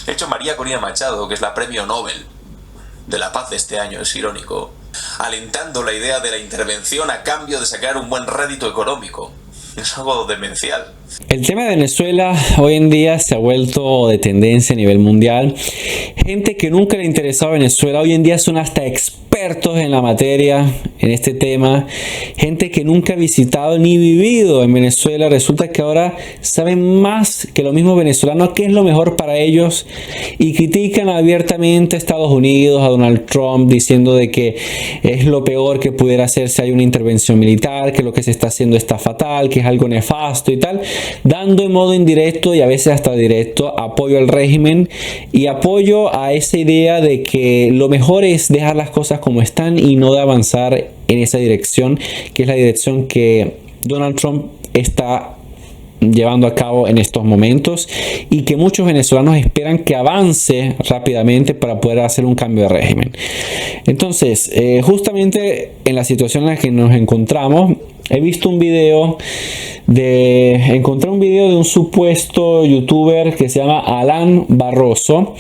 De hecho, María Corina Machado, que es la premio Nobel de la paz de este año, es irónico, alentando la idea de la intervención a cambio de sacar un buen rédito económico. Es algo demencial. El tema de Venezuela hoy en día se ha vuelto de tendencia a nivel mundial. Gente que nunca le interesaba Venezuela hoy en día son hasta expertos en la materia, en este tema. Gente que nunca ha visitado ni vivido en Venezuela, resulta que ahora saben más que los mismos venezolanos qué es lo mejor para ellos y critican abiertamente a Estados Unidos, a Donald Trump, diciendo de que es lo peor que pudiera hacer si hay una intervención militar, que lo que se está haciendo está fatal, que es algo nefasto y tal, dando en modo indirecto y a veces hasta directo apoyo al régimen y apoyo a esa idea de que lo mejor es dejar las cosas como están y no de avanzar en esa dirección, que es la dirección que Donald Trump está llevando a cabo en estos momentos y que muchos venezolanos esperan que avance rápidamente para poder hacer un cambio de régimen. Entonces, justamente en la situación en la que nos encontramos, he visto encontré un video de un supuesto youtuber que se llama Alan Barroso,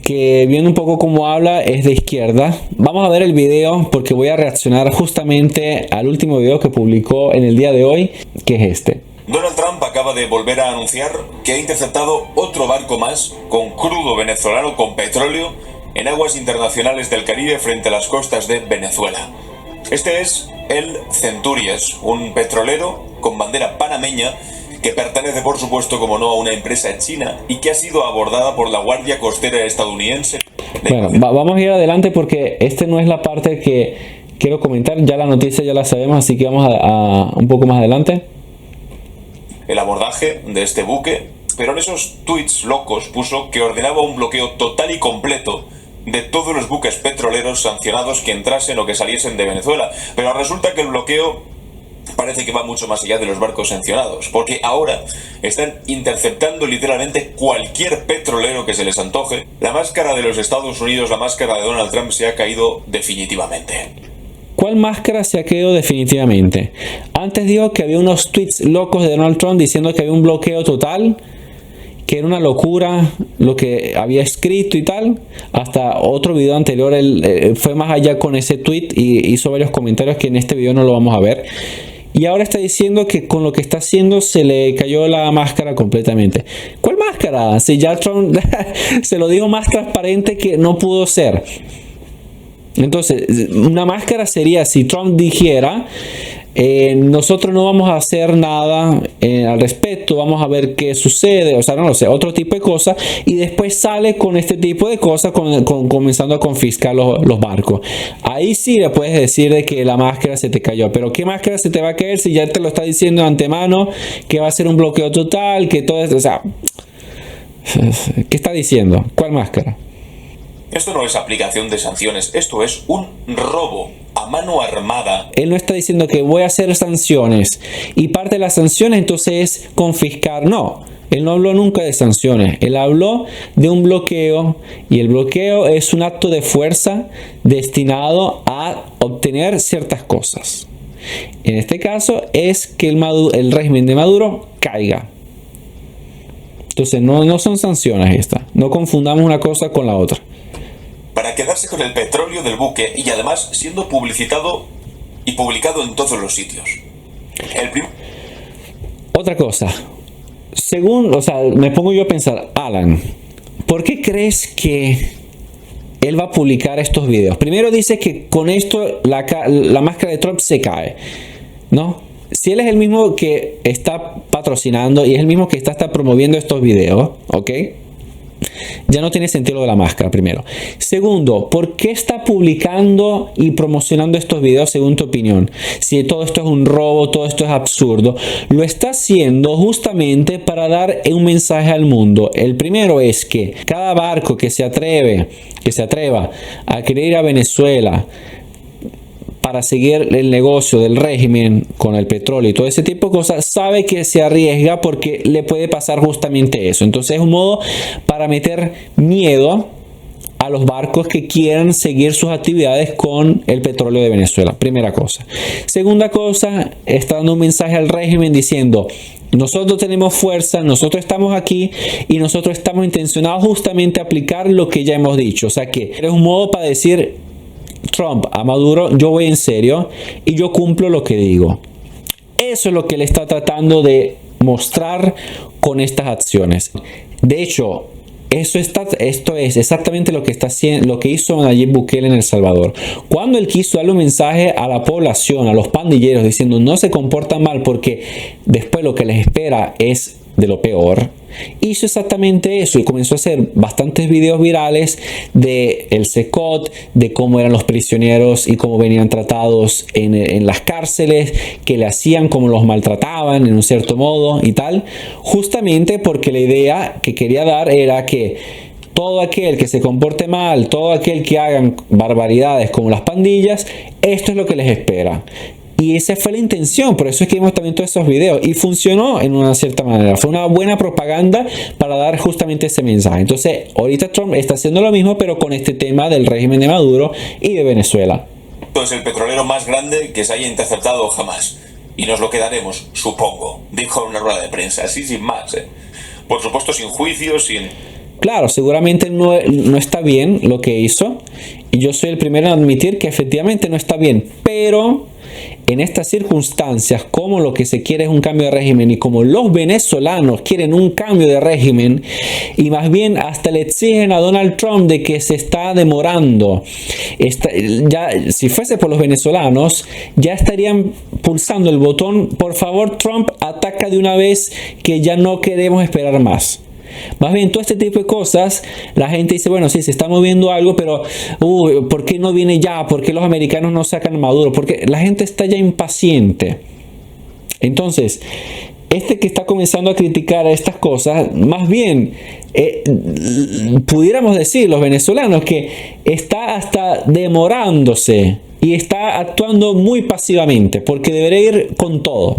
que viendo un poco cómo habla es de izquierda. Vamos a ver el video porque voy a reaccionar justamente al último video que publicó en el día de hoy, que es este. Donald Trump acaba de volver a anunciar que ha interceptado otro barco más con crudo venezolano con petróleo en aguas internacionales del Caribe frente a las costas de Venezuela. Este es el Centurias, un petrolero con bandera panameña que pertenece, por supuesto, como no, a una empresa china y que ha sido abordada por la Guardia Costera estadounidense. Bueno, vamos a ir adelante porque esta no es la parte que quiero comentar. Ya la noticia ya la sabemos, así que vamos a un poco más adelante. El abordaje de este buque, pero en esos tweets locos puso que ordenaba un bloqueo total y completo de todos los buques petroleros sancionados que entrasen o que saliesen de Venezuela. Pero resulta que el bloqueo parece que va mucho más allá de los barcos sancionados, porque ahora están interceptando literalmente cualquier petrolero que se les antoje. La máscara de los Estados Unidos, la máscara de Donald Trump se ha caído definitivamente. ¿Cuál máscara se ha caído definitivamente? Antes dijo que había unos tweets locos de Donald Trump diciendo que había un bloqueo total, que era una locura lo que había escrito y tal. Hasta otro video anterior él fue más allá con ese tweet y hizo varios comentarios que en este video no lo vamos a ver. Y ahora está diciendo que con lo que está haciendo se le cayó la máscara completamente. ¿Cuál máscara? Si ya Trump se lo dijo más transparente que no pudo ser. Entonces, una máscara sería si Trump dijera, nosotros no vamos a hacer nada al respecto, vamos a ver qué sucede, o sea, no lo sé, otro tipo de cosas, y después sale con este tipo de cosas, comenzando a confiscar los barcos. Ahí sí le puedes decir de que la máscara se te cayó, pero ¿qué máscara se te va a caer si ya te lo está diciendo de antemano, que va a ser un bloqueo total, que todo esto, o sea, ¿qué está diciendo? ¿Cuál máscara? Esto no es aplicación de sanciones, esto es un robo a mano armada. Él no está diciendo que voy a hacer sanciones y parte de las sanciones entonces es confiscar. No, él no habló nunca de sanciones. Él habló de un bloqueo y el bloqueo es un acto de fuerza destinado a obtener ciertas cosas. En este caso es que el régimen de Maduro caiga. Entonces no son sanciones estas. No confundamos una cosa con la otra. Para quedarse con el petróleo del buque y además siendo publicitado y publicado en todos los sitios. Otra cosa, me pongo yo a pensar, Alan, ¿por qué crees que él va a publicar estos videos? Primero dice que con esto la máscara de Trump se cae, ¿no? Si él es el mismo que está patrocinando y es el mismo que está promoviendo estos videos, ¿ok? Ya no tiene sentido lo de la máscara, primero. Segundo, ¿por qué está publicando y promocionando estos videos según tu opinión? Si todo esto es un robo, todo esto es absurdo. Lo está haciendo justamente para dar un mensaje al mundo. El primero es que cada barco que se atreva a querer ir a Venezuela para seguir el negocio del régimen con el petróleo y todo ese tipo de cosas, sabe que se arriesga porque le puede pasar justamente eso. Entonces es un modo para meter miedo a los barcos que quieran seguir sus actividades con el petróleo de Venezuela. Primera cosa. Segunda cosa, está dando un mensaje al régimen diciendo, Nosotros tenemos fuerza, nosotros estamos aquí y nosotros estamos intencionados justamente a aplicar lo que ya hemos dicho. O sea que es un modo para decir Trump a Maduro, yo voy en serio y yo cumplo lo que digo. Eso es lo que él está tratando de mostrar con estas acciones. De hecho, esto es exactamente lo que está haciendo, lo que hizo Nayib Bukele en El Salvador. Cuando él quiso darle un mensaje a la población, a los pandilleros, diciendo no se comportan mal porque después lo que les espera es de lo peor, hizo exactamente eso y comenzó a hacer bastantes videos virales de el SECOT, de cómo eran los prisioneros y cómo venían tratados en las cárceles, que le hacían, cómo los maltrataban en un cierto modo y tal, justamente porque la idea que quería dar era que todo aquel que se comporte mal, todo aquel que hagan barbaridades como las pandillas, esto es lo que les espera. Y esa fue la intención, por eso es que vimos también todos esos videos y funcionó en una cierta manera. Fue una buena propaganda para dar justamente ese mensaje. Entonces, ahorita Trump está haciendo lo mismo, pero con este tema del régimen de Maduro y de Venezuela. Es el petrolero más grande que se haya interceptado jamás. Y nos lo quedaremos, supongo, dijo en una rueda de prensa, así sin más. Por supuesto, sin juicio, sin... Claro, seguramente no está bien lo que hizo. Y yo soy el primero en admitir que efectivamente no está bien. Pero en estas circunstancias, como lo que se quiere es un cambio de régimen y como los venezolanos quieren un cambio de régimen y más bien hasta le exigen a Donald Trump de que se está demorando, ya, si fuese por los venezolanos, ya estarían pulsando el botón, por favor Trump, ataca de una vez que ya no queremos esperar más. Más bien, todo este tipo de cosas, la gente dice, bueno, sí, se está moviendo algo, pero ¿por qué no viene ya? ¿Por qué los americanos no sacan a Maduro? Porque la gente está ya impaciente. Entonces, que está comenzando a criticar estas cosas, más bien, pudiéramos decir, los venezolanos, que está hasta demorándose y está actuando muy pasivamente, porque debería ir con todo.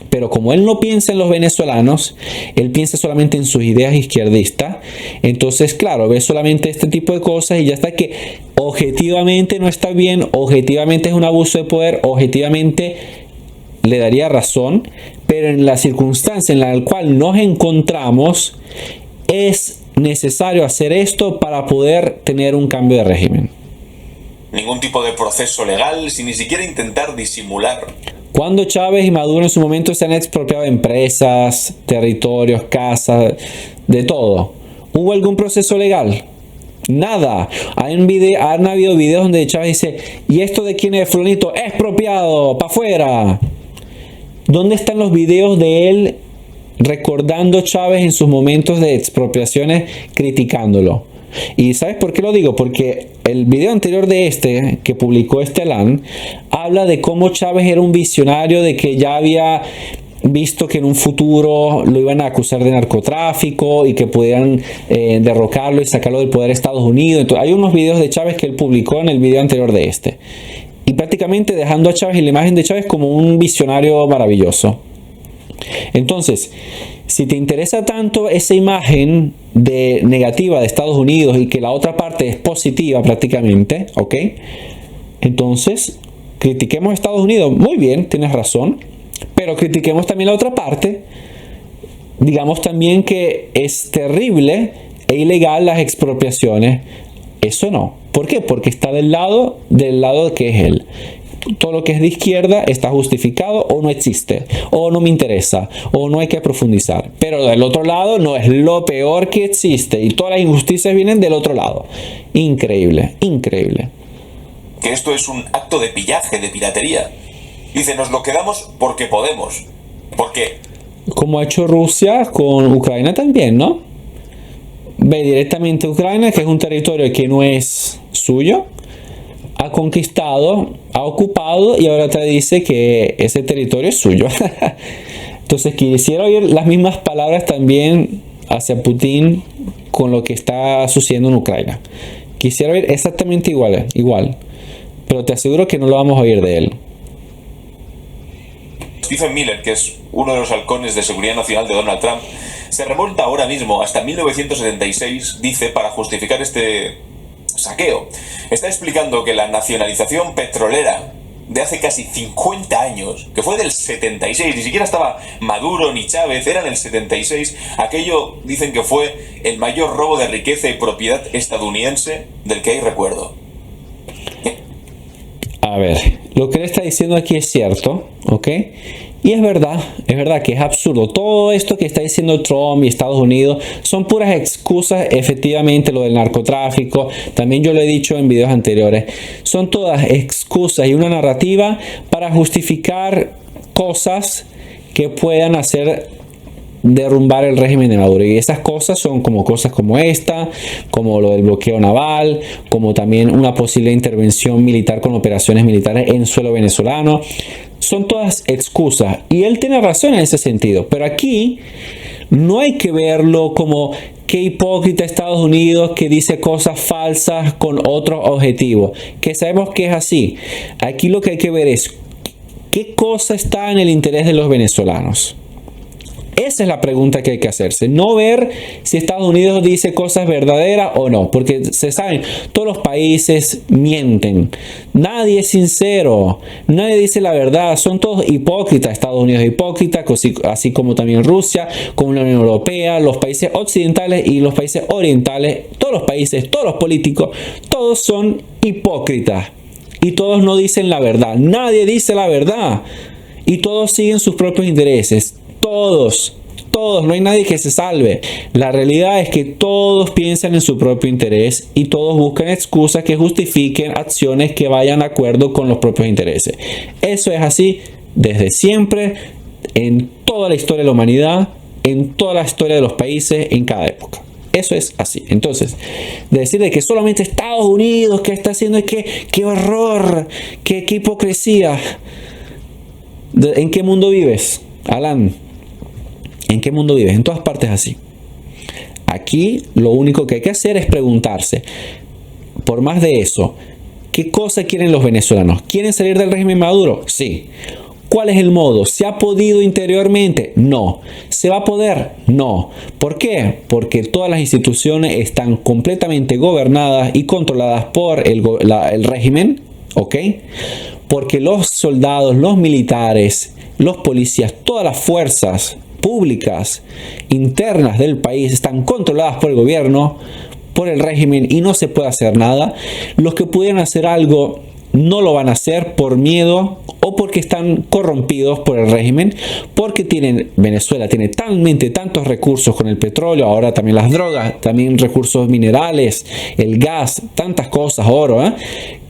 Pero como él no piensa en los venezolanos, él piensa solamente en sus ideas izquierdistas. Entonces, claro, ve solamente este tipo de cosas y ya está, que objetivamente no está bien, objetivamente es un abuso de poder, objetivamente le daría razón, pero en la circunstancia en la cual nos encontramos es necesario hacer esto para poder tener un cambio de régimen. Ningún tipo de proceso legal, sin ni siquiera intentar disimular. Cuando Chávez y Maduro en su momento se han expropiado empresas, territorios, casas, de todo, ¿hubo algún proceso legal? Nada. Han habido videos donde Chávez dice, ¿y esto de quién es, fulanito? Expropiado, para afuera. ¿Dónde están los videos de él recordando Chávez en sus momentos de expropiaciones, criticándolo? ¿Y sabes por qué lo digo? Porque el video anterior de que publicó Alan, habla de cómo Chávez era un visionario, de que ya había visto que en un futuro lo iban a acusar de narcotráfico y que pudieran derrocarlo y sacarlo del poder de Estados Unidos. Entonces, hay unos videos de Chávez que él publicó en el video anterior de y prácticamente dejando a Chávez y la imagen de Chávez como un visionario maravilloso. Entonces, si te interesa tanto esa imagen negativa de Estados Unidos y que la otra parte es positiva prácticamente, ¿ok? Entonces, critiquemos a Estados Unidos. Muy bien, tienes razón. Pero critiquemos también la otra parte. Digamos también que es terrible e ilegal las expropiaciones. Eso no. ¿Por qué? Porque está del lado que es él. Todo lo que es de izquierda está justificado o no existe, o no me interesa, o no hay que profundizar. Pero del otro lado no, es lo peor que existe y todas las injusticias vienen del otro lado. Increíble, increíble. Que esto es un acto de pillaje, de piratería. Dice, nos lo quedamos porque podemos. Porque... Como ha hecho Rusia con Ucrania también, ¿no? Ve directamente a Ucrania, que es un territorio que no es suyo. Ha conquistado, ha ocupado y ahora te dice que ese territorio es suyo. Entonces quisiera oír las mismas palabras también hacia Putin con lo que está sucediendo en Ucrania. Quisiera oír exactamente igual. Pero te aseguro que no lo vamos a oír de él. Stephen Miller, que es uno de los halcones de seguridad nacional de Donald Trump, se remonta ahora mismo hasta 1976, dice, para justificar este saqueo. Está explicando que la nacionalización petrolera de hace casi 50 años, que fue del 76, ni siquiera estaba Maduro ni Chávez, era del 76, aquello dicen que fue el mayor robo de riqueza y propiedad estadounidense del que hay recuerdo. A ver, lo que él está diciendo aquí es cierto, ¿ok? Y es verdad que es absurdo. Todo esto que está diciendo Trump y Estados Unidos son puras excusas, efectivamente, lo del narcotráfico. También yo lo he dicho en videos anteriores. Son todas excusas y una narrativa para justificar cosas que puedan hacer derrumbar el régimen de Maduro, y esas cosas son como cosas como esta, como lo del bloqueo naval, como también una posible intervención militar con operaciones militares en suelo venezolano. Son todas excusas y él tiene razón en ese sentido, pero aquí no hay que verlo como qué hipócrita Estados Unidos que dice cosas falsas con otros objetivos, que sabemos que es así. Aquí lo que hay que ver es qué cosa está en el interés de los venezolanos. Esa es la pregunta que hay que hacerse. No ver si Estados Unidos dice cosas verdaderas o no. Porque se saben, todos los países mienten. Nadie es sincero. Nadie dice la verdad. Son todos hipócritas. Estados Unidos es hipócrita, así como también Rusia, como la Unión Europea, los países occidentales y los países orientales. Todos los países, todos los políticos, todos son hipócritas. Y todos no dicen la verdad. Nadie dice la verdad. Y todos siguen sus propios intereses. Todos, no hay nadie que se salve. La realidad es que todos piensan en su propio interés y todos buscan excusas que justifiquen acciones que vayan de acuerdo con los propios intereses. Eso es así desde siempre, en toda la historia de la humanidad, en toda la historia de los países, en cada época. Eso es así. Entonces, decir de que solamente Estados Unidos que está haciendo, qué horror, qué hipocresía. ¿En qué mundo vives, Alan? ¿En qué mundo vives? En todas partes así. Aquí lo único que hay que hacer es preguntarse, por más de eso, ¿qué cosa quieren los venezolanos? ¿Quieren salir del régimen Maduro? Sí. ¿Cuál es el modo? ¿Se ha podido interiormente? No. ¿Se va a poder? No. ¿Por qué? Porque todas las instituciones están completamente gobernadas y controladas por el régimen, ¿ok? Porque los soldados, los militares, los policías, todas las fuerzas públicas internas del país están controladas por el gobierno, por el régimen, y no se puede hacer nada. Los que pudieran hacer algo no lo van a hacer por miedo o porque están corrompidos por el régimen, porque Venezuela tiene tantos recursos con el petróleo, ahora también las drogas, también recursos minerales, el gas, tantas cosas, oro,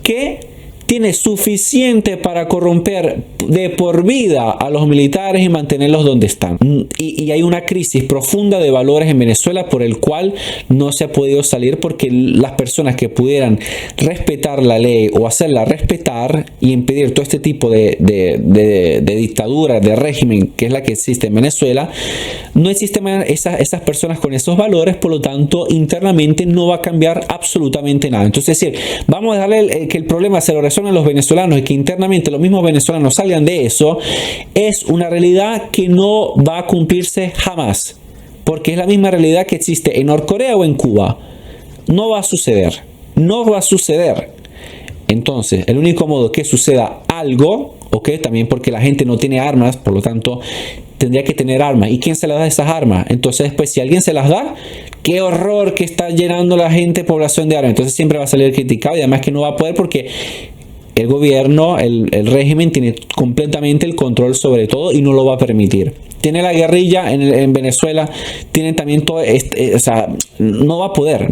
que tiene suficiente para corromper de por vida a los militares y mantenerlos donde están. Y hay una crisis profunda de valores en Venezuela por el cual no se ha podido salir, porque las personas que pudieran respetar la ley o hacerla respetar y impedir todo este tipo de dictadura, de régimen que es la que existe en Venezuela, no existen esas personas con esos valores, por lo tanto internamente no va a cambiar absolutamente nada. Entonces, es decir, vamos a darle que el problema se lo resuelva a los venezolanos y que internamente los mismos venezolanos salgan de eso, es una realidad que no va a cumplirse jamás, porque es la misma realidad que existe en Norcorea o en Cuba. No va a suceder. Entonces, el único modo que suceda algo, ¿ok? También porque la gente no tiene armas, por lo tanto tendría que tener armas. ¿Y quién se las da esas armas? Entonces, después, si alguien se las da, qué horror que está llenando la gente, población de armas. Entonces siempre va a salir criticado, y además que no va a poder porque el gobierno, el régimen tiene completamente el control sobre todo y no lo va a permitir. Tiene la guerrilla en Venezuela, tienen también todo, o sea, no va a poder.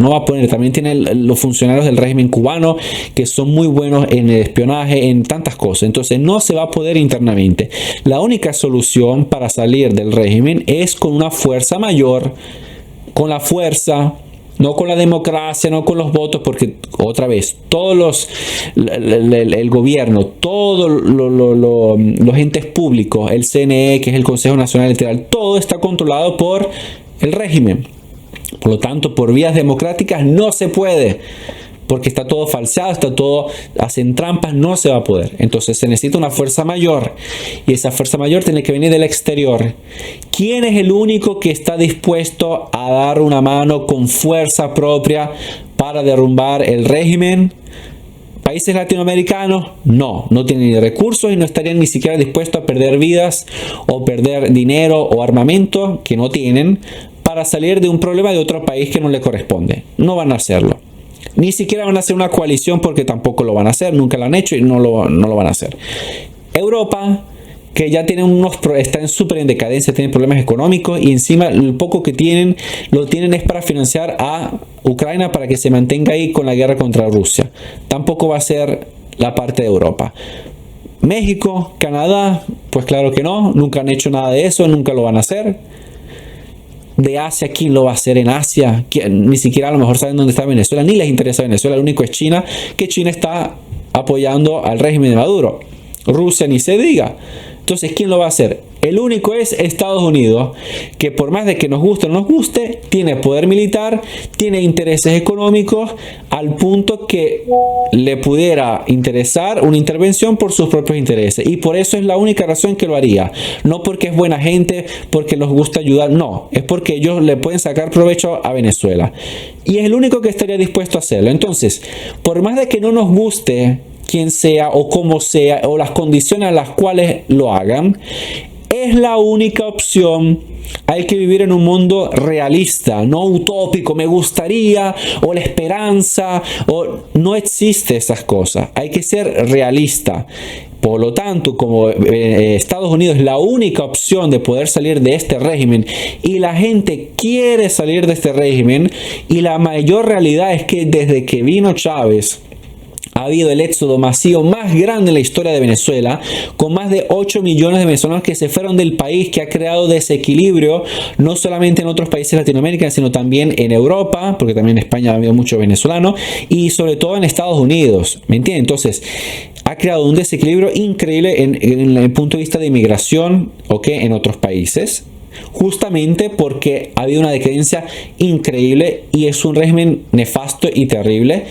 También tienen los funcionarios del régimen cubano que son muy buenos en el espionaje, en tantas cosas. Entonces no se va a poder internamente. La única solución para salir del régimen es con una fuerza mayor, con la fuerza, no con la democracia, no con los votos, porque otra vez, el gobierno, todos los entes públicos, el CNE, que es el Consejo Nacional Electoral, todo está controlado por el régimen. Por lo tanto, por vías democráticas no se puede, porque está todo falseado, hacen trampas, no se va a poder. Entonces se necesita una fuerza mayor, y esa fuerza mayor tiene que venir del exterior. ¿Quién es el único que está dispuesto a dar una mano con fuerza propia para derrumbar el régimen? Países latinoamericanos no tienen ni recursos y no estarían ni siquiera dispuestos a perder vidas o perder dinero o armamento que no tienen para salir de un problema de otro país que no le corresponde. No van a hacerlo. Ni siquiera van a hacer una coalición porque tampoco lo van a hacer, nunca lo han hecho y no lo van a hacer. Europa, que ya tienen están súper en decadencia, tienen problemas económicos y encima el poco que tienen, lo tienen es para financiar a Ucrania para que se mantenga ahí con la guerra contra Rusia. Tampoco va a ser la parte de Europa. México, Canadá, pues claro que no, nunca han hecho nada de eso, nunca lo van a hacer. De Asia, ¿quién lo va a hacer en Asia? Ni siquiera a lo mejor saben dónde está Venezuela, ni les interesa Venezuela, lo único es China, que China está apoyando al régimen de Maduro. Rusia ni se diga. Entonces, ¿quién lo va a hacer? El único es Estados Unidos, que por más de que nos guste o no nos guste, tiene poder militar, tiene intereses económicos, al punto que le pudiera interesar una intervención por sus propios intereses. Y por eso es la única razón que lo haría. No porque es buena gente, porque nos gusta ayudar, no. Es porque ellos le pueden sacar provecho a Venezuela. Y es el único que estaría dispuesto a hacerlo. Entonces, por más de que no nos guste quien sea o cómo sea o las condiciones a las cuales lo hagan, es la única opción. Hay que vivir en un mundo realista, no utópico, me gustaría, o la esperanza, o no existe esas cosas. Hay que ser realista. Por lo tanto, como Estados Unidos es la única opción de poder salir de este régimen y la gente quiere salir de este régimen, y la mayor realidad es que desde que vino Chávez ha habido el éxodo masivo más grande en la historia de Venezuela, con más de 8 millones de venezolanos que se fueron del país, que ha creado desequilibrio no solamente en otros países latinoamericanos, sino también en Europa, porque también en España ha habido muchos venezolanos, y sobre todo en Estados Unidos, ¿me entienden? Entonces, ha creado un desequilibrio increíble en el punto de vista de inmigración, ¿ok?, en otros países, justamente porque ha habido una decadencia increíble y es un régimen nefasto y terrible,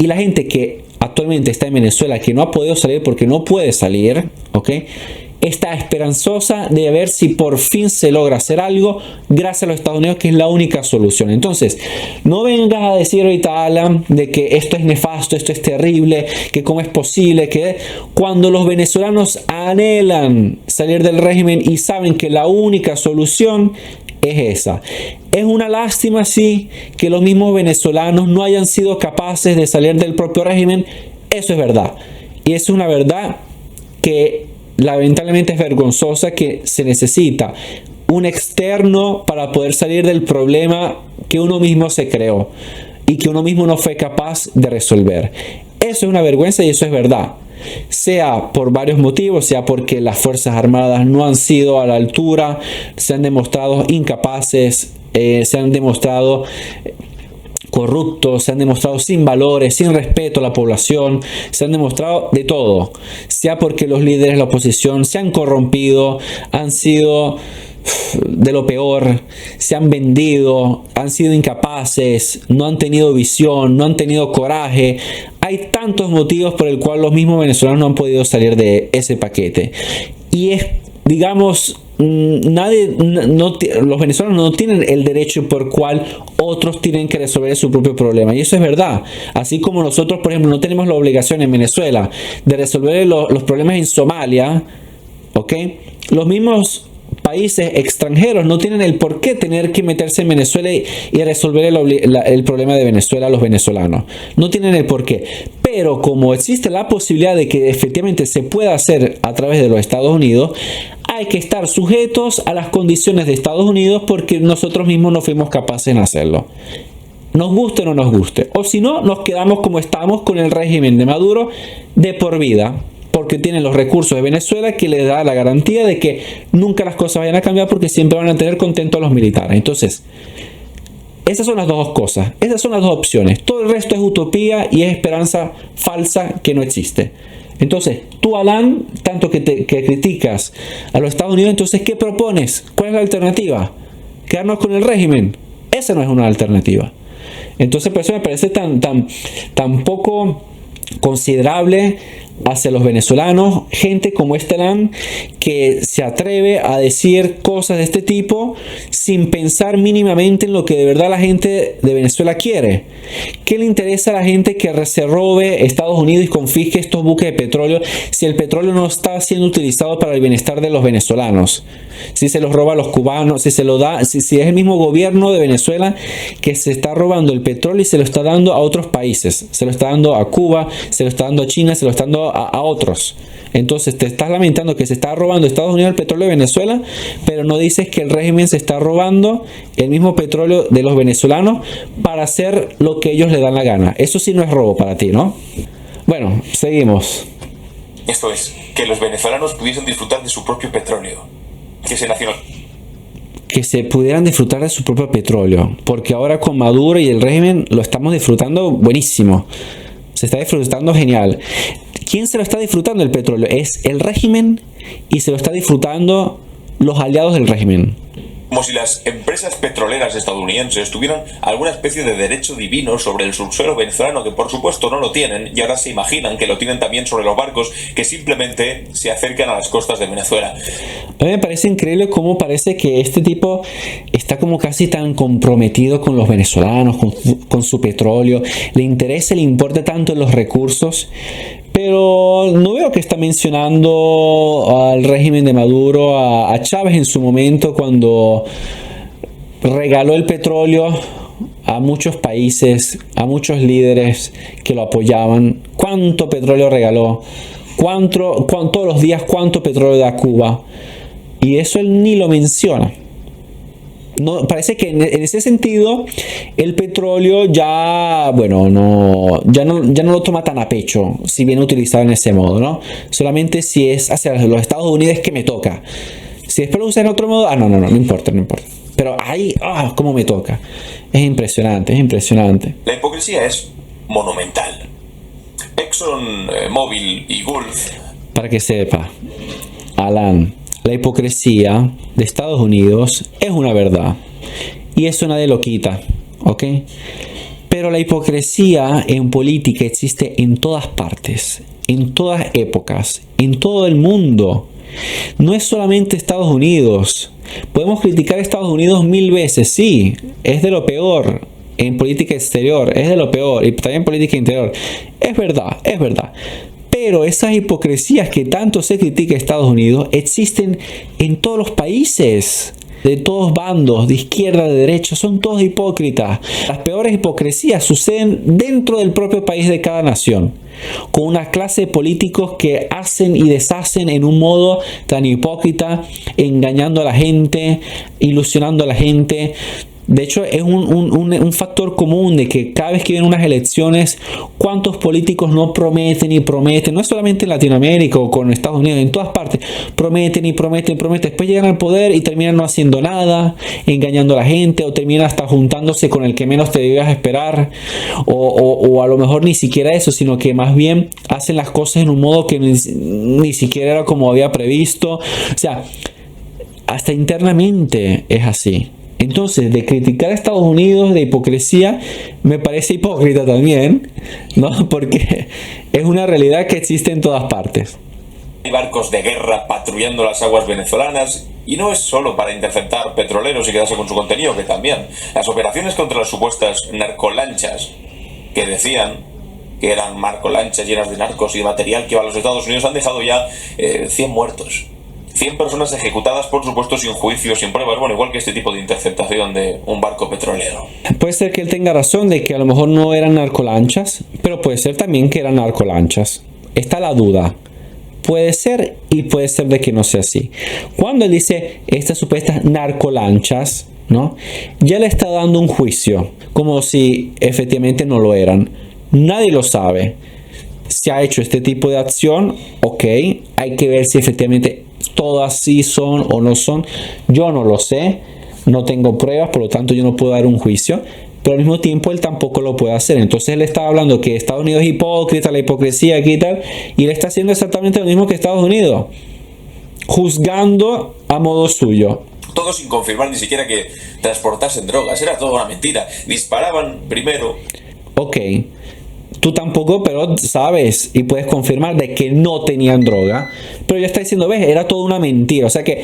y la gente que actualmente está en Venezuela, que no ha podido salir porque no puede salir, ¿ok?, está esperanzosa de ver si por fin se logra hacer algo gracias a los Estados Unidos, que es la única solución. Entonces, no vengas a decir ahorita, Alan, de que esto es nefasto, esto es terrible, que cómo es posible, que cuando los venezolanos anhelan salir del régimen y saben que la única solución es esa. Es una lástima, sí, que los mismos venezolanos no hayan sido capaces de salir del propio régimen. Eso es verdad. Y es una verdad que lamentablemente es vergonzosa, que se necesita un externo para poder salir del problema que uno mismo se creó y que uno mismo no fue capaz de resolver. Eso es una vergüenza y eso es verdad. Sea por varios motivos, sea porque las Fuerzas Armadas no han sido a la altura, se han demostrado incapaces, se han demostrado corruptos, se han demostrado sin valores, sin respeto a la población, se han demostrado de todo, sea porque los líderes de la oposición se han corrompido, han sido de lo peor, se han vendido, han sido incapaces, no han tenido visión, no han tenido coraje. Hay tantos motivos por el cual los mismos venezolanos no han podido salir de ese paquete. Y es, digamos, los venezolanos no tienen el derecho por cual otros tienen que resolver su propio problema, y eso es verdad. Así como nosotros, por ejemplo, no tenemos la obligación en Venezuela de resolver los problemas en Somalia, ¿ok? Los mismos países extranjeros no tienen el por qué tener que meterse en Venezuela y resolver el problema de Venezuela a los venezolanos. No tienen el por qué. Pero como existe la posibilidad de que efectivamente se pueda hacer a través de los Estados Unidos, hay que estar sujetos a las condiciones de Estados Unidos porque nosotros mismos no fuimos capaces de hacerlo. Nos guste o no nos guste. O si no, nos quedamos como estamos con el régimen de Maduro de por vida, porque tienen los recursos de Venezuela que le da la garantía de que nunca las cosas vayan a cambiar porque siempre van a tener contentos a los militares. Entonces, esas son las dos cosas, esas son las dos opciones. Todo el resto es utopía y es esperanza falsa que no existe. Entonces, tú, Alan, tanto que criticas a los Estados Unidos, entonces, ¿qué propones? ¿Cuál es la alternativa? ¿Quedarnos con el régimen? Esa no es una alternativa. Entonces, por eso me parece tan poco considerable hacia los venezolanos, gente como Estelan que se atreve a decir cosas de este tipo sin pensar mínimamente en lo que de verdad la gente de Venezuela quiere. ¿Qué le interesa a la gente que se robe Estados Unidos y confisque estos buques de petróleo si el petróleo no está siendo utilizado para el bienestar de los venezolanos? Si se los roba a los cubanos, si se lo da, si es el mismo gobierno de Venezuela que se está robando el petróleo y se lo está dando a otros países, se lo está dando a Cuba, se lo está dando a China, se lo está dando a otros. Entonces te estás lamentando que se está robando Estados Unidos el petróleo de Venezuela, pero no dices que el régimen se está robando el mismo petróleo de los venezolanos para hacer lo que ellos le dan la gana. Eso sí no es robo para ti, ¿no? Bueno, seguimos. Esto es, que los venezolanos pudiesen disfrutar de su propio petróleo. Que se pudieran disfrutar de su propio petróleo, porque ahora con Maduro y el régimen lo estamos disfrutando buenísimo, se está disfrutando genial. ¿Quién se lo está disfrutando el petróleo? Es el régimen y se lo está disfrutando los aliados del régimen. Como si las empresas petroleras estadounidenses tuvieran alguna especie de derecho divino sobre el subsuelo venezolano, que por supuesto no lo tienen, y ahora se imaginan que lo tienen también sobre los barcos que simplemente se acercan a las costas de Venezuela. A mí me parece increíble cómo parece que este tipo está como casi tan comprometido con los venezolanos, con su petróleo, le interesa, le importa tanto los recursos, pero no veo que está mencionando al régimen de Maduro, a Chávez en su momento cuando regaló el petróleo a muchos países, a muchos líderes que lo apoyaban. ¿Cuánto petróleo regaló? Todos los días cuánto petróleo da Cuba? Y eso él ni lo menciona. No, parece que en ese sentido el petróleo ya no lo toma tan a pecho si viene utilizado en ese modo, ¿no? Solamente si es hacia los Estados Unidos que me toca. Si después lo usa en otro modo, no importa. Pero ahí, cómo me toca. Es impresionante. La hipocresía es monumental. Exxon, Mobil y Gulf. Para que sepa, Alan, la hipocresía de Estados Unidos es una verdad y eso nadie lo quita, ¿ok? Pero la hipocresía en política existe en todas partes, en todas épocas, en todo el mundo. No es solamente Estados Unidos. Podemos criticar a Estados Unidos 1000 veces, sí, es de lo peor en política exterior, es de lo peor, y también en política interior. Es verdad. Pero esas hipocresías que tanto se critica a Estados Unidos existen en todos los países, de todos bandos, de izquierda, de derecha, son todos hipócritas. Las peores hipocresías suceden dentro del propio país de cada nación, con una clase de políticos que hacen y deshacen en un modo tan hipócrita, engañando a la gente, ilusionando a la gente. De hecho, es un factor común de que cada vez que vienen unas elecciones, cuántos políticos no prometen y prometen, no es solamente en Latinoamérica o con Estados Unidos, en todas partes, prometen y prometen, después llegan al poder y terminan no haciendo nada, engañando a la gente, o terminan hasta juntándose con el que menos te debías esperar, o a lo mejor ni siquiera eso, sino que más bien hacen las cosas en un modo que ni siquiera era como había previsto. O sea, hasta internamente es así. Entonces, de criticar a Estados Unidos de hipocresía, me parece hipócrita también, ¿no? Porque es una realidad que existe en todas partes. Hay barcos de guerra patrullando las aguas venezolanas, y no es solo para interceptar petroleros y quedarse con su contenido, que también. Las operaciones contra las supuestas narcolanchas, que decían que eran narcolanchas llenas de narcos y de material que iba a los Estados Unidos, han dejado ya 100 muertos. 100 personas ejecutadas, por supuesto, sin juicio, sin pruebas, bueno, igual que este tipo de interceptación de un barco petrolero. Puede ser que él tenga razón de que a lo mejor no eran narcolanchas, pero puede ser también que eran narcolanchas. Está la duda. Puede ser y puede ser de que no sea así. Cuando él dice estas supuestas narcolanchas, ¿no? Ya le está dando un juicio, como si efectivamente no lo eran. Nadie lo sabe. Se ha hecho este tipo de acción, ok, hay que ver si efectivamente todas sí son o no son. Yo no lo sé, no tengo pruebas, por lo tanto yo no puedo dar un juicio, pero al mismo tiempo él tampoco lo puede hacer. Entonces él está hablando que Estados Unidos es hipócrita, la hipocresía aquí y tal, y él está haciendo exactamente lo mismo que Estados Unidos, juzgando a modo suyo. Todo sin confirmar ni siquiera que transportasen drogas, era toda una mentira. Disparaban primero. Ok, Tú tampoco, pero sabes y puedes confirmar de que no tenían droga. Pero ya está diciendo, ves, era toda una mentira. O sea que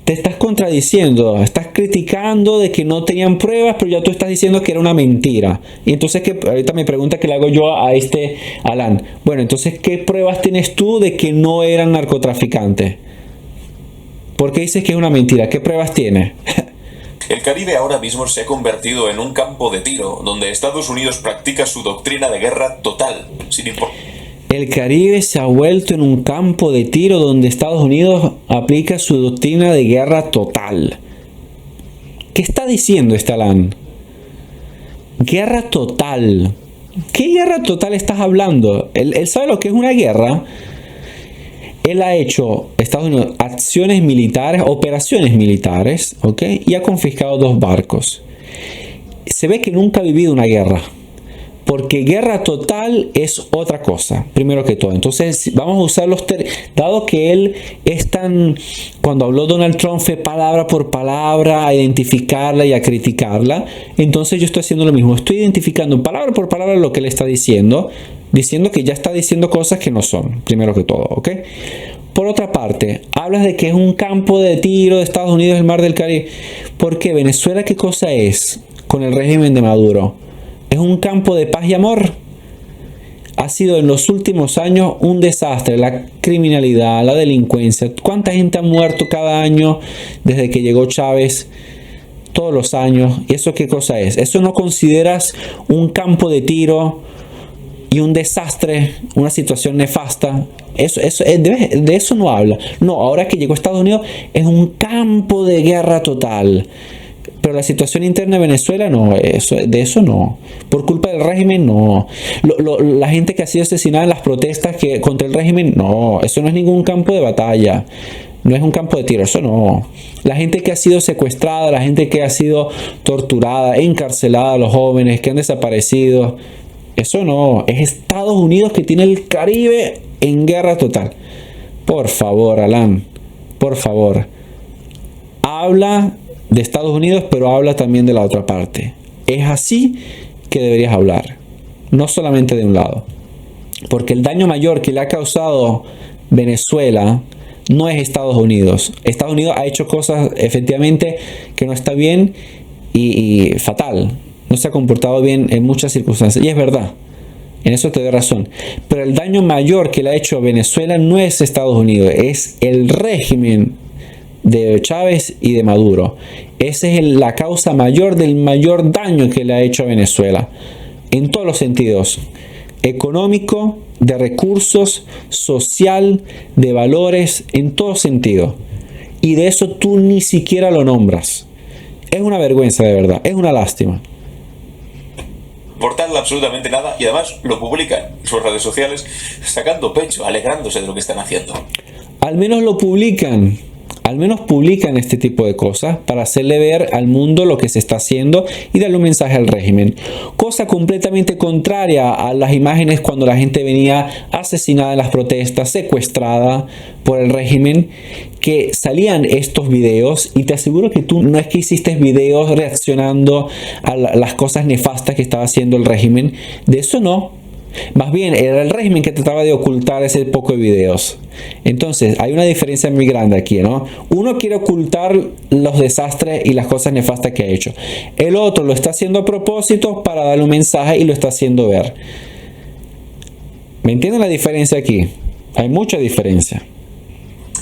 te estás contradiciendo, estás criticando de que no tenían pruebas, pero ya tú estás diciendo que era una mentira. Y entonces, que ahorita me pregunta que le hago yo a Alan. Bueno, entonces, ¿qué pruebas tienes tú de que no eran narcotraficantes? ¿Por qué dices que es una mentira? ¿Qué pruebas tienes? El Caribe ahora mismo se ha convertido en un campo de tiro, donde Estados Unidos practica su doctrina de guerra total, sin importar. El Caribe se ha vuelto en un campo de tiro donde Estados Unidos aplica su doctrina de guerra total. ¿Qué está diciendo Alan? Guerra total. ¿Qué guerra total estás hablando? Él sabe lo que es una guerra. Él ha hecho, Estados Unidos, acciones militares, operaciones militares, ¿ok? Y ha confiscado 2 barcos. Se ve que nunca ha vivido una guerra, porque guerra total es otra cosa, primero que todo. Entonces, vamos a usar los términos, dado que él es tan, cuando habló Donald Trump fue palabra por palabra a identificarla y a criticarla, entonces yo estoy haciendo lo mismo, estoy identificando palabra por palabra lo que él está diciendo que ya está diciendo cosas que no son, primero que todo, ¿ok? Por otra parte, hablas de que es un campo de tiro de Estados Unidos, el Mar del Caribe. ¿Por qué? Venezuela, ¿qué cosa es con el régimen de Maduro? ¿Es un campo de paz y amor? Ha sido en los últimos años un desastre, la criminalidad, la delincuencia. ¿Cuánta gente ha muerto cada año desde que llegó Chávez? Todos los años. ¿Y eso qué cosa es? ¿Eso no consideras un campo de tiro y un desastre, una situación nefasta? De eso no habla. No, ahora que llegó a Estados Unidos es un campo de guerra total. Pero la situación interna de Venezuela no, de eso no. Por culpa del régimen no. La gente que ha sido asesinada en las protestas contra el régimen, no. Eso no es ningún campo de batalla. No es un campo de tiro, eso no. La gente que ha sido secuestrada, la gente que ha sido torturada, encarcelada, los jóvenes que han desaparecido, eso no. Es Estados Unidos que tiene el Caribe en guerra total. Por favor, Alan, por favor. Habla de Estados Unidos, pero habla también de la otra parte. Es así que deberías hablar, no solamente de un lado. Porque el daño mayor que le ha causado Venezuela no es Estados Unidos. Estados Unidos ha hecho cosas efectivamente que no está bien y fatal. No se ha comportado bien en muchas circunstancias. Y es verdad, en eso te doy razón. Pero el daño mayor que le ha hecho a Venezuela no es Estados Unidos, es el régimen de Chávez y de Maduro. Esa es la causa mayor del mayor daño que le ha hecho a Venezuela. En todos los sentidos. Económico, de recursos, social, de valores, en todo sentido. Y de eso tú ni siquiera lo nombras. Es una vergüenza, de verdad. Es una lástima. Portarle absolutamente nada y además lo publican en sus redes sociales sacando pecho, alegrándose de lo que están haciendo. Al menos lo publican. Al menos publican este tipo de cosas para hacerle ver al mundo lo que se está haciendo y darle un mensaje al régimen. Cosa completamente contraria a las imágenes cuando la gente venía asesinada en las protestas, secuestrada por el régimen, que salían estos videos, y te aseguro que tú no es que hiciste videos reaccionando a las cosas nefastas que estaba haciendo el régimen. De eso no. Más bien era el régimen que trataba de ocultar ese poco de videos. Entonces hay una diferencia muy grande aquí, ¿no? Uno quiere ocultar los desastres y las cosas nefastas que ha hecho. El otro lo está haciendo a propósito para darle un mensaje y lo está haciendo ver. ¿Me entienden la diferencia aquí? Hay mucha diferencia.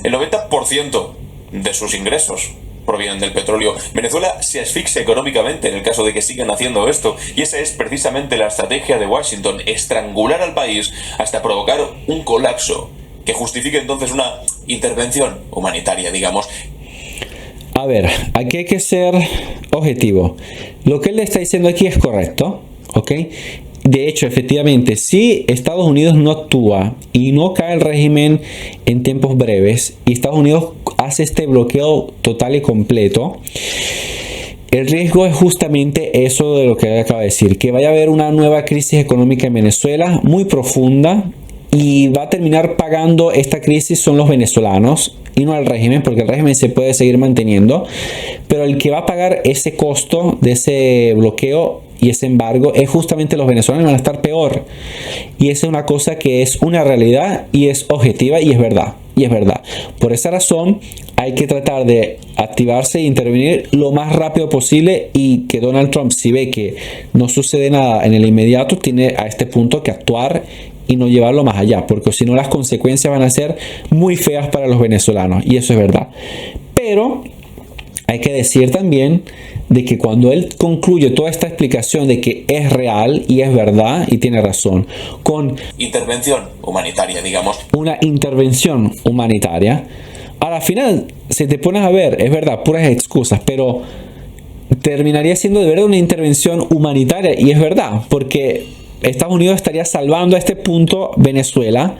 El 90% de sus ingresos provienen del petróleo. Venezuela se asfixia económicamente en el caso de que sigan haciendo esto, y esa es precisamente la estrategia de Washington: estrangular al país hasta provocar un colapso que justifique entonces una intervención humanitaria, digamos. A ver, aquí hay que ser objetivo. Lo que él le está diciendo aquí es correcto, ¿ok? De hecho, efectivamente, si Estados Unidos no actúa y no cae el régimen en tiempos breves, y Estados Unidos hace este bloqueo total y completo, el riesgo es justamente eso de lo que acaba de decir, que vaya a haber una nueva crisis económica en Venezuela muy profunda, y va a terminar pagando esta crisis son los venezolanos y no el régimen, porque el régimen se puede seguir manteniendo, pero el que va a pagar ese costo de ese bloqueo y ese embargo, es justamente los venezolanos van a estar peor. Y esa es una cosa que es una realidad y es objetiva y es verdad. Y es verdad. Por esa razón hay que tratar de activarse e intervenir lo más rápido posible, y que Donald Trump, si ve que no sucede nada en el inmediato, tiene a este punto que actuar y no llevarlo más allá, porque si no las consecuencias van a ser muy feas para los venezolanos, y eso es verdad. Pero hay que decir también de que cuando él concluye toda esta explicación de que es real y es verdad y tiene razón, con intervención humanitaria, digamos. Una intervención humanitaria, a la final, si te pones a ver, es verdad, puras excusas, pero terminaría siendo de verdad una intervención humanitaria, y es verdad, porque Estados Unidos estaría salvando a este punto Venezuela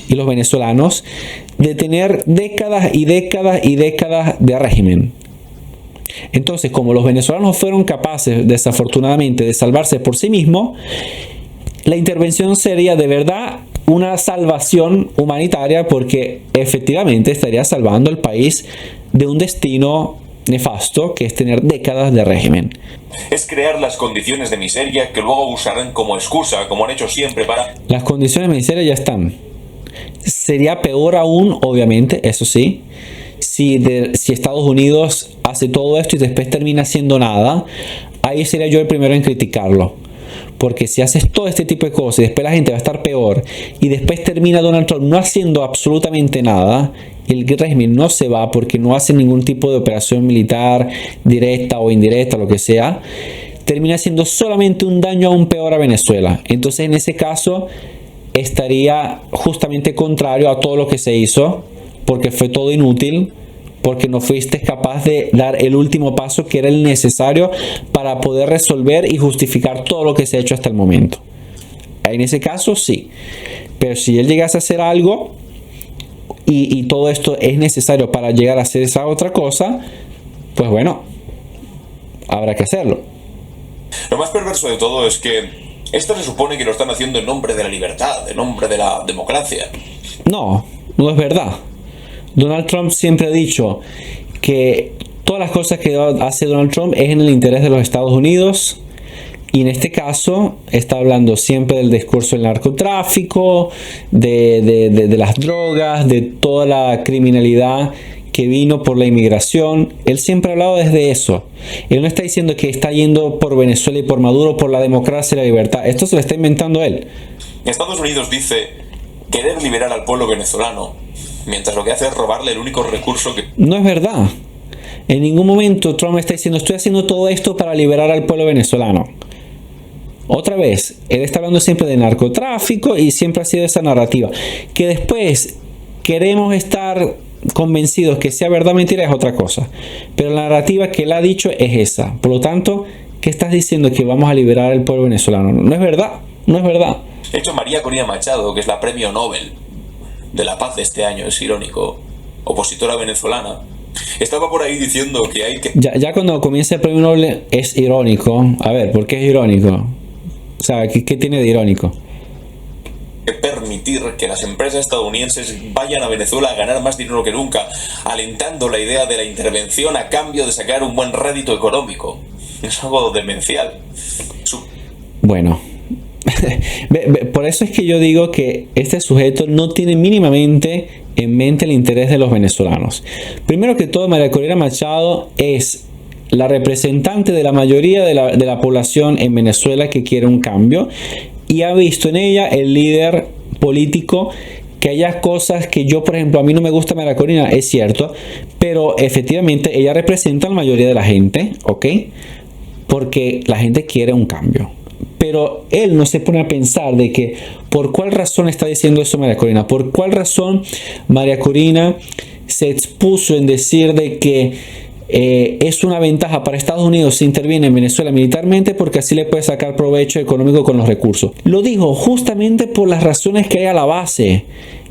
y los venezolanos de tener décadas y décadas y décadas de régimen. Entonces, como los venezolanos fueron capaces, desafortunadamente, de salvarse por sí mismos, la intervención sería de verdad una salvación humanitaria, porque efectivamente estaría salvando al país de un destino nefasto, que es tener décadas de régimen. Es crear las condiciones de miseria que luego usarán como excusa, como han hecho siempre, para... Las condiciones de miseria ya están. Sería peor aún, obviamente, eso sí, si Estados Unidos hace todo esto y después termina haciendo nada. Ahí sería yo el primero en criticarlo, porque si haces todo este tipo de cosas y después la gente va a estar peor, y después termina Donald Trump no haciendo absolutamente nada, el régimen no se va porque no hace ningún tipo de operación militar directa o indirecta, lo que sea, termina haciendo solamente un daño aún peor a Venezuela. Entonces, en ese caso estaría justamente contrario a todo lo que se hizo, porque fue todo inútil, porque no fuiste capaz de dar el último paso que era el necesario para poder resolver y justificar todo lo que se ha hecho hasta el momento. En ese caso sí, pero si él llegase a hacer algo y todo esto es necesario para llegar a hacer esa otra cosa, pues bueno, habrá que hacerlo. Lo más perverso de todo es que esto se supone que lo están haciendo en nombre de la libertad, en nombre de la democracia. No, no es verdad. Donald Trump siempre ha dicho que todas las cosas que hace Donald Trump es en el interés de los Estados Unidos, y en este caso está hablando siempre del discurso del narcotráfico, de las drogas, de toda la criminalidad que vino por la inmigración. Él siempre ha hablado desde eso. Él no está diciendo que está yendo por Venezuela y por Maduro, por la democracia y la libertad. Esto se lo está inventando él. Estados Unidos dice querer liberar al pueblo venezolano, mientras lo que hace es robarle el único recurso que... No es verdad. En ningún momento Trump está diciendo estoy haciendo todo esto para liberar al pueblo venezolano. Otra vez, él está hablando siempre de narcotráfico y siempre ha sido esa narrativa. Que después queremos estar convencidos que sea verdad o mentira es otra cosa. Pero la narrativa que él ha dicho es esa. Por lo tanto, ¿qué estás diciendo? Que vamos a liberar al pueblo venezolano. No es verdad, no es verdad. De hecho, María Corina Machado, que es la premio Nobel de la paz de este año, es irónico, opositora venezolana, estaba por ahí diciendo que hay que... Ya cuando comienza el premio Nobel es irónico. A ver, ¿por qué es irónico? O sea, ¿qué tiene de irónico? Permitir que las empresas estadounidenses vayan a Venezuela a ganar más dinero que nunca, alentando la idea de la intervención a cambio de sacar un buen rédito económico. Es algo demencial. Bueno, por eso es que yo digo que este sujeto no tiene mínimamente en mente el interés de los venezolanos. Primero que todo, María Corina Machado es la representante de la mayoría de la población en Venezuela que quiere un cambio, y ha visto en ella el líder político. Que haya cosas que yo, por ejemplo, a mí no me gusta María Corina, es cierto, pero efectivamente ella representa a la mayoría de la gente, ¿ok? Porque la gente quiere un cambio. Pero él no se pone a pensar de que por cuál razón está diciendo eso María Corina, por cuál razón María Corina se expuso en decir de que es una ventaja para Estados Unidos si interviene en Venezuela militarmente, porque así le puede sacar provecho económico con los recursos. Lo dijo justamente por las razones que hay a la base.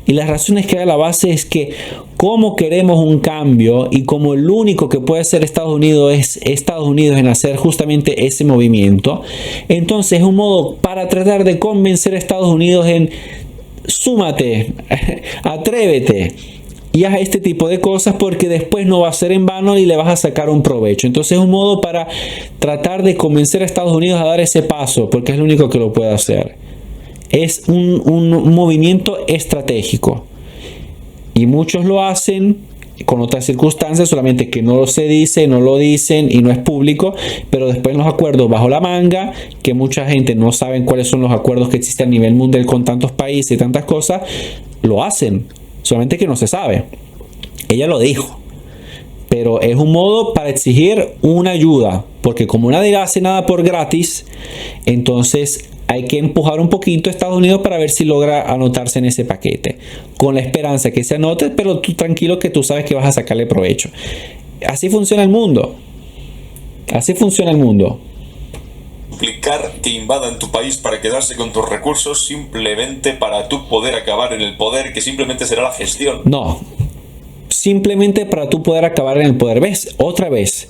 Y las razones que hay a la base es que como queremos un cambio, y como el único que puede hacer Estados Unidos es Estados Unidos en hacer justamente ese movimiento, entonces es un modo para tratar de convencer a Estados Unidos en súmate, atrévete. y haz este tipo de cosas porque después no va a ser en vano y le vas a sacar un provecho. Entonces es un modo para tratar de convencer a Estados Unidos a dar ese paso, porque es lo único que lo puede hacer. Es un movimiento estratégico y muchos lo hacen con otras circunstancias, solamente que no se dice, no lo dicen y no es público, pero después los acuerdos bajo la manga, que mucha gente no sabe cuáles son los acuerdos que existen a nivel mundial con tantos países y tantas cosas, lo hacen, solamente que no se sabe. Ella lo dijo, pero es un modo para exigir una ayuda, porque como nadie hace nada por gratis, entonces hay que empujar un poquito a Estados Unidos para ver si logra anotarse en ese paquete, con la esperanza que se anote, pero tú tranquilo que tú sabes que vas a sacarle provecho. Así funciona el mundo. Así funciona el mundo. Implicar que invadan tu país para quedarse con tus recursos simplemente para tú poder acabar en el poder, que simplemente será la gestión. No. Simplemente para tú poder acabar en el poder. ¿Ves? Otra vez.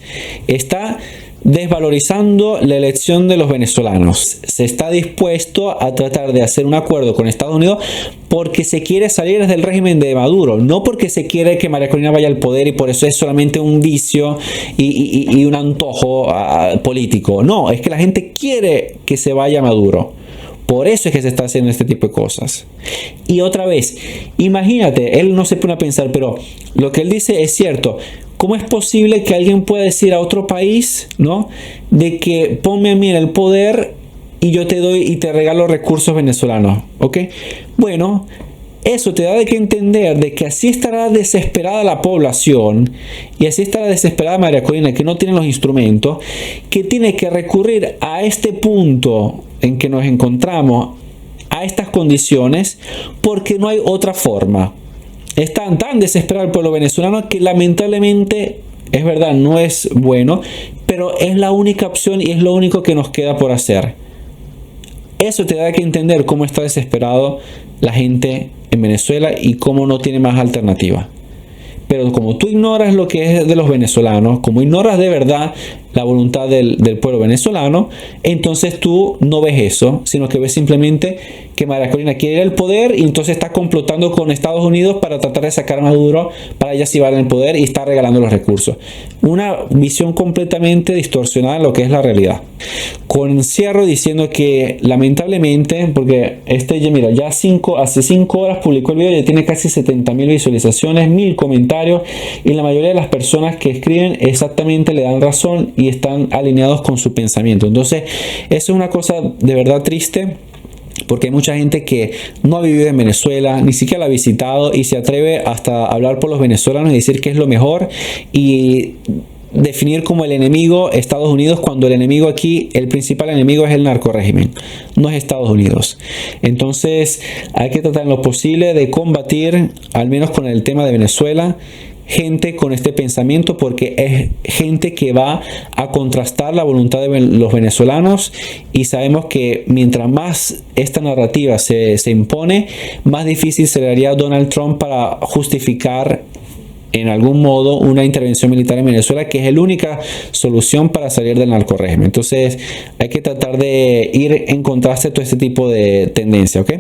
Está desvalorizando la elección de los venezolanos. Se está dispuesto a tratar de hacer un acuerdo con Estados Unidos porque se quiere salir del régimen de Maduro, no porque se quiere que María Corina vaya al poder y por eso es solamente un vicio y un antojo político. No, es que la gente quiere que se vaya Maduro. Por eso es que se está haciendo este tipo de cosas. Y otra vez, imagínate, él no se pone a pensar, pero lo que él dice es cierto. ¿Cómo es posible que alguien pueda decir a otro país, ¿no?, de que ponme a mí en el poder y yo te doy y te regalo recursos venezolanos? ¿Ok? Bueno, eso te da de que entender de que así estará desesperada la población y así estará desesperada María Corina, que no tiene los instrumentos, que tiene que recurrir a este punto en que nos encontramos, a estas condiciones, porque no hay otra forma. Está tan desesperado el pueblo venezolano que lamentablemente, es verdad, no es bueno, pero es la única opción y es lo único que nos queda por hacer. Eso te da que entender cómo está desesperado la gente en Venezuela y cómo no tiene más alternativa. Pero como tú ignoras lo que es de los venezolanos, como ignoras de verdad la voluntad del pueblo venezolano, entonces tú no ves eso, sino que ves simplemente que María Corina quiere ir al poder y entonces está complotando con Estados Unidos para tratar de sacar a Maduro para ella sí va en el poder y está regalando los recursos. Una visión completamente distorsionada de lo que es la realidad. Cierro diciendo que lamentablemente, porque mira, ya hace 5 horas publicó el video, ya tiene casi 70.000 visualizaciones, 1.000 comentarios y la mayoría de las personas que escriben exactamente le dan razón y están alineados con su pensamiento. Entonces, eso es una cosa de verdad triste, porque hay mucha gente que no ha vivido en Venezuela, ni siquiera la ha visitado y se atreve hasta a hablar por los venezolanos y decir que es lo mejor y definir como el enemigo Estados Unidos, cuando el enemigo aquí, el principal enemigo es el narcorrégimen, no es Estados Unidos. Entonces hay que tratar en lo posible de combatir, al menos con el tema de Venezuela, gente con este pensamiento, porque es gente que va a contrastar la voluntad de los venezolanos y sabemos que mientras más esta narrativa se impone, más difícil se le haría a Donald Trump para justificar en algún modo una intervención militar en Venezuela, que es la única solución para salir del narcorrégimen. Entonces hay que tratar de ir en contraste a todo este tipo de tendencia, ¿ok?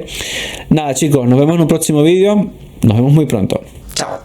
Nada chicos, nos vemos en un próximo vídeo, nos vemos muy pronto.